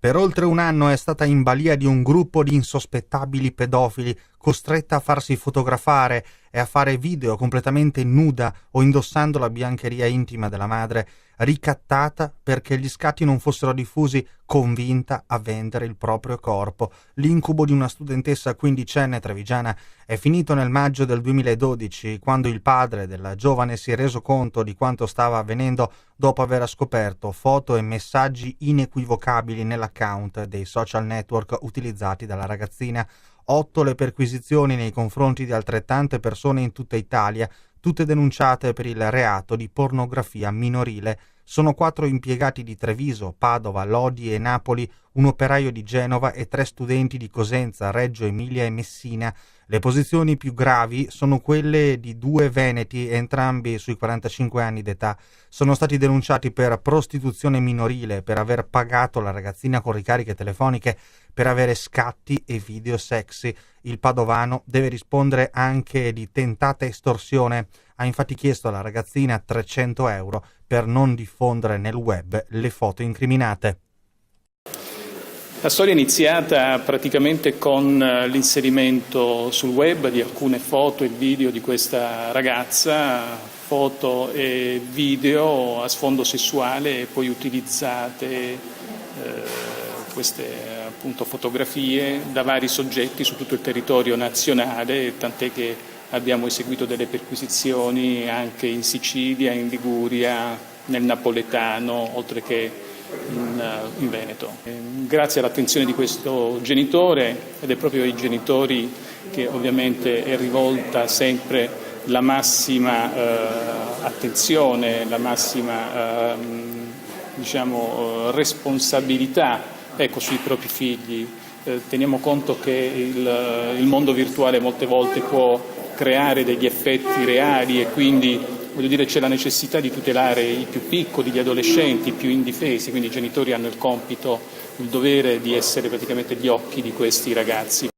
Per oltre un anno è stata in balia di un gruppo di insospettabili pedofili, costretta a farsi fotografare e a fare video completamente nuda o indossando la biancheria intima della madre, ricattata perché gli scatti non fossero diffusi, convinta a vendere il proprio corpo. L'incubo di una studentessa quindicenne trevigiana è finito nel maggio del 2012, quando il padre della giovane si è reso conto di quanto stava avvenendo dopo aver scoperto foto e messaggi inequivocabili nell'account dei social network utilizzati dalla ragazzina. 8 le perquisizioni nei confronti di altrettante persone in tutta Italia, tutte denunciate per il reato di pornografia minorile. Sono 4 impiegati di Treviso, Padova, Lodi e Napoli, un operaio di Genova e 3 studenti di Cosenza, Reggio Emilia e Messina. Le posizioni più gravi sono quelle di 2 veneti, entrambi sui 45 anni d'età. Sono stati denunciati per prostituzione minorile, per aver pagato la ragazzina con ricariche telefoniche, per avere scatti e video sexy. Il padovano deve rispondere anche di tentata estorsione. Ha infatti chiesto alla ragazzina 300 euro per non diffondere nel web le foto incriminate. La storia è iniziata praticamente con l'inserimento sul web di alcune foto e video di questa ragazza, foto e video a sfondo sessuale e poi utilizzate queste appunto fotografie da vari soggetti su tutto il territorio nazionale, tant'è che abbiamo eseguito delle perquisizioni anche in Sicilia, in Liguria, nel napoletano, oltre che in Veneto. Grazie all'attenzione di questo genitore, ed è proprio ai genitori che ovviamente è rivolta sempre la massima attenzione, la massima responsabilità sui propri figli. Teniamo conto che il mondo virtuale molte volte può creare degli effetti reali e quindi c'è la necessità di tutelare i più piccoli, gli adolescenti, i più indifesi, quindi i genitori hanno il compito, il dovere di essere praticamente gli occhi di questi ragazzi.